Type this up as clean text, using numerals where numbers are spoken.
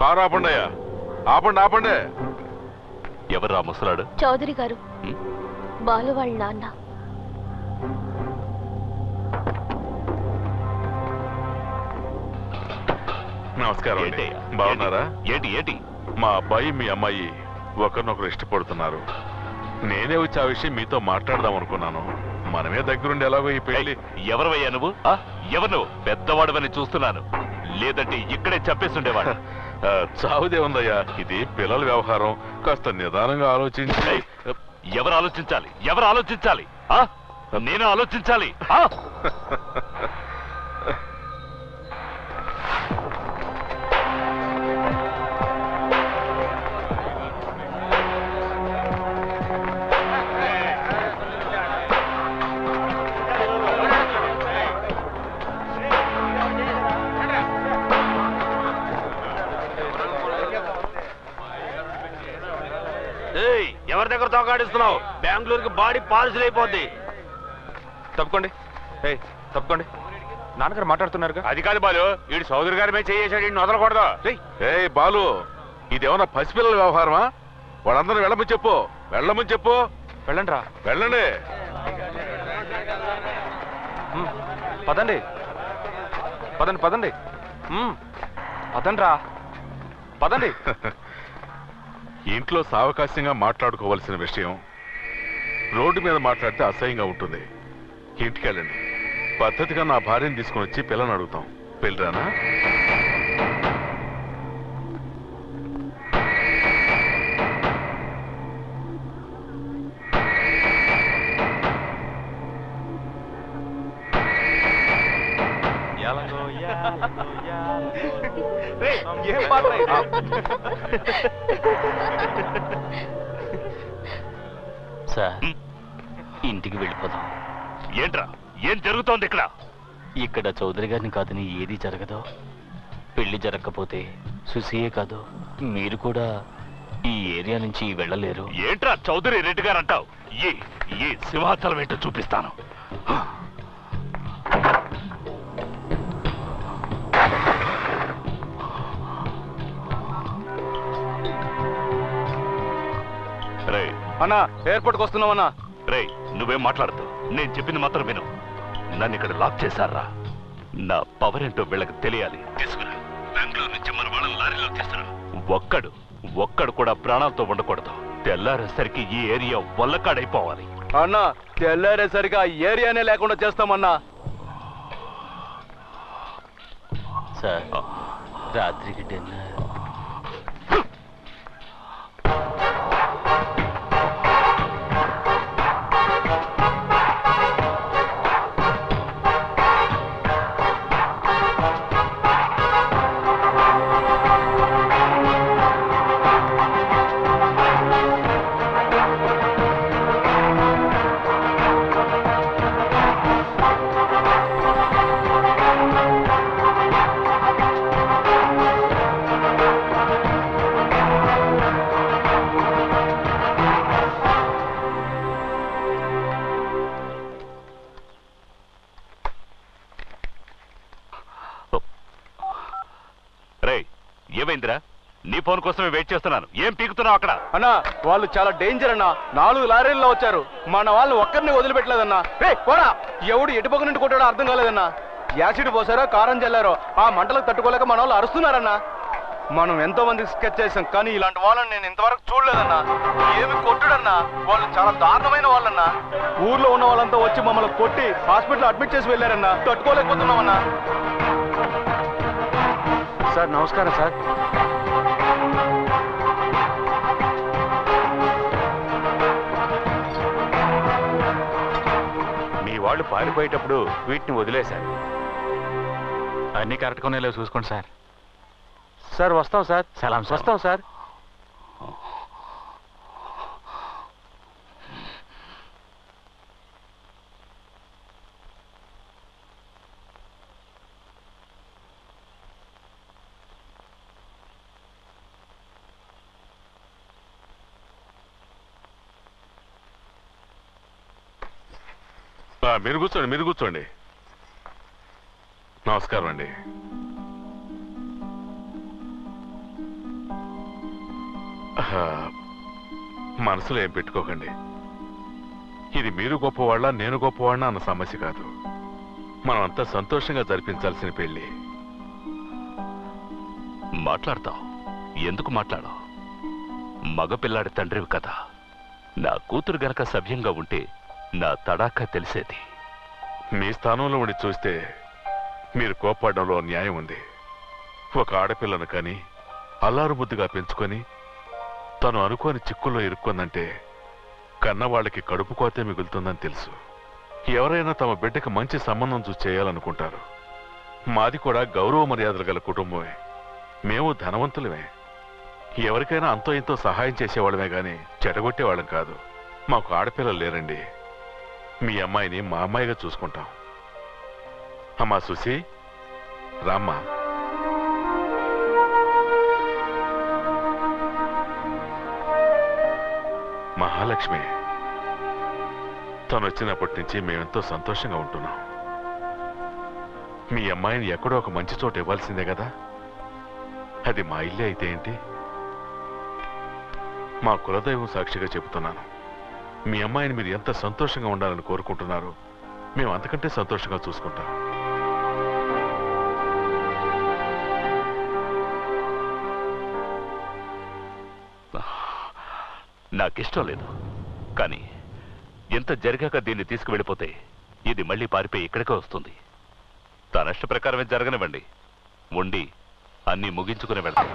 Car ఆపండి అయ్యా, ఆపండి ఆపండి. ఎవరు ఆ ముసలాడు? చౌదరి గారు, బాలు వాళ్ళ నాన్న. నమస్కారం అండి. బాగున్నారా? ఏంటి ఏంటి? మా అబ్బాయి మీ అమ్మాయి ఒకరినొకరు ఇష్టపడుతున్నారు. నేనే వచ్చి ఆ విషయం మీతో మాట్లాడదాం అనుకున్నాను. మనమే దగ్గరుండి ఎలాగో ఈ పెళ్లి. ఎవరవయ్యా నువ్వు? ఎవరు నువ్వు? పెద్దవాడువని చూస్తున్నాను, లేదంటే ఇక్కడే చెప్పేస్తుండేవాడు. చావుదే ఉందయ్యా, ఇది పిల్లల వ్యవహారం. కాస్త నిదానంగా ఆలోచించి. ఎవరు ఆలోచించాలి? ఎవరు ఆలోచించాలి? నేను ఆలోచించాలి. ఎవరి దగ్గర తోకాడిస్తున్నావు? బెంగళూరుకి బాడీ పాలసీలు అయిపోద్ది. తప్పుకోండి, తప్పుకోండి. నాన్నగారు మాట్లాడుతున్నారుగా. అది కాదు బాలు, వీడు సోదరు గారి మీద చేసాడు, వీడిని వదలకూడదు. ఏయ్ బాలు, ఇదేమన్నా పసిపిల్లల వ్యవహారమా? వాళ్ళందరూ వెళ్ళమని చెప్పు, వెళ్ళమని చెప్పు. వెళ్ళండి రా, వెళ్ళండి. పదండి పదండి పదండి పదండి రా, పదండి. ఇంట్లో సావకాశంగా మాట్లాడుకోవాల్సిన విషయం రోడ్డు మీద మాట్లాడితే అసహ్యంగా ఉంటుంది. ఇంటికెళ్ళండి. పద్ధతిగా నా భార్యను తీసుకుని వచ్చి పిల్లని అడుగుతాం. పెళ్ళిరానా? సార్, ఇంటికి వెళ్ళిపోదాం. ఏంట్రా, ఏం జరుగుతోంది ఇక్కడ? ఇక్కడ చౌదరి గారిని కాదని ఏది జరగదో. పెళ్లి జరగకపోతే సుశీయే కాదు, మీరు కూడా ఈ ఏరియా నుంచి వెళ్ళలేరు. ఏంట్రా చౌదరి రెడ్డి గారు అంటావు? ఈ సింహాచలం ఏంటో చూపిస్తాను. రే అన్నా, ఎయిర్పోర్ట్కి వస్తున్నామన్నా. రే, నువ్వేం మాట్లాడతావు? నేను చెప్పింది మాత్రం విను. నన్ను ఇక్కడ లాక్ చేశారా? నా పవర్ ఏంటో వీళ్ళకి తెలియాలి. తీసుకురా, బెంగళూరు నుంచి మన వాళ్ళని లారీలో తీసుకురా. ఒక్కడు కూడా ప్రాణాలతో ఉండకూడదు. తెల్లారేసరికి ఈ ఏరియా వల్లకాడైపోవాలి. అన్నా, తెల్లారేసరికి ఆ ఏరియానే లేకుండా చేస్తామన్నా. సార్, రాత్రికి డిన్నర్. ఏమైందిరా? నీ ఫోన్ కోసమే వెయిట్ చేస్తున్నాను. ఏం పీకుతున్నావు అక్కడ? అన్నా, వాళ్ళు చాలా డేంజర్ అన్నా. 4 లారీల్లో వచ్చారు. మన వాళ్ళు ఒక్కరిని వదిలిపెట్టలేదన్నా. పోరా, ఎవడు ఎటుపక్క నుండి కొట్టాడో అర్థం కాలేదన్నా. యాసిడ్ పోసారో కారం చల్లారో ఆ మంటలకు తట్టుకోలేక మన వాళ్ళు అరుస్తున్నారన్నా. మనం ఎంతో మందికి స్కెచ్ చేసాం, కానీ ఇలాంటి వాళ్ళని నేను ఇంతవరకు చూడలేదన్నా. ఏమి కొట్టుడన్నా, వాళ్ళు చాలా దారుణమైన వాళ్ళన్నా. ఊర్లో ఉన్న వాళ్ళంతా వచ్చి మమ్మల్ని కొట్టి హాస్పిటల్ అడ్మిట్ చేసి వెళ్ళారన్నా. తట్టుకోలేకపోతున్నామన్నా. సార్ నమస్కారం సార్. మీ వాళ్ళు పారిపోయేటప్పుడు వీటిని వదిలేశారు. అన్నీ కరెక్ట్గా ఉన్నాయో చూసుకోండి సార్. సార్ వస్తాం సార్. సలాం సార్. వస్తాం సార్. మీరు కూర్చోండి, మీరు కూర్చోండి. నమస్కారం అండి. మనసులో ఏం పెట్టుకోకండి. ఇది మీరు గొప్పవాళ్ళ నేను గొప్పవాళ్ళ అన్న సమస్య కాదు. మనం అంతా సంతోషంగా జరిపించాల్సిన పెళ్లి. మాట్లాడతావు, ఎందుకు మాట్లాడవు? మగపిల్లాడి తండ్రివి కదా. నా కూతురు గనక సభ్యంగా ఉంటే నా తడాకా తెలిసేది. మీ స్థానంలో ఉండి చూస్తే మీరు కోప్పడడంలో న్యాయం ఉంది. ఒక ఆడపిల్లను కానీ అల్లారు ముద్దుగా పెంచుకొని తను అనుకోని చిక్కుల్లో ఇరుక్కుందంటే కన్నవాళ్ళకి కడుపు కోతే మిగులుతుందని తెలుసు. ఎవరైనా తమ బిడ్డకి మంచి సంబంధం చూసి చేయాలనుకుంటారు. మాది కూడా గౌరవ మర్యాదలు గల కుటుంబమే. మేము ధనవంతులమే. ఎవరికైనా అంతో ఇంతో సహాయం చేసేవాళ్ళమే గాని చెడగొట్టేవాళ్ళం కాదు. మాకు ఆడపిల్లలు లేరండి. మీ అమ్మాయిని మా అమ్మాయిగా చూసుకుంటాం. అమ్మా సుశీ, రామ్మా. మహాలక్ష్మి తను వచ్చినప్పటి నుంచి మేమెంతో సంతోషంగా ఉంటున్నాం. మీ అమ్మాయిని ఎక్కడో ఒక మంచి చోట ఇవ్వాల్సిందే కదా. అది మా ఇల్లే అయితే ఏంటి? మా కులదైవం సాక్షిగా చెబుతున్నాను. మీ అమ్మాయిని మీరు ఎంత సంతోషంగా ఉండాలని కోరుకుంటున్నారో మేము అంతకంటే సంతోషంగా చూసుకుంటాం. నాకిష్టం లేదు, కానీ ఎంత జరిగాక దీన్ని తీసుకువెళ్ళిపోతే ఇది మళ్ళీ పారిపోయి ఇక్కడికే వస్తుంది. తన ఇష్ట ప్రకారమే జరగనివ్వండి. ఉండి అన్నీ ముగించుకుని వెళ్తాం.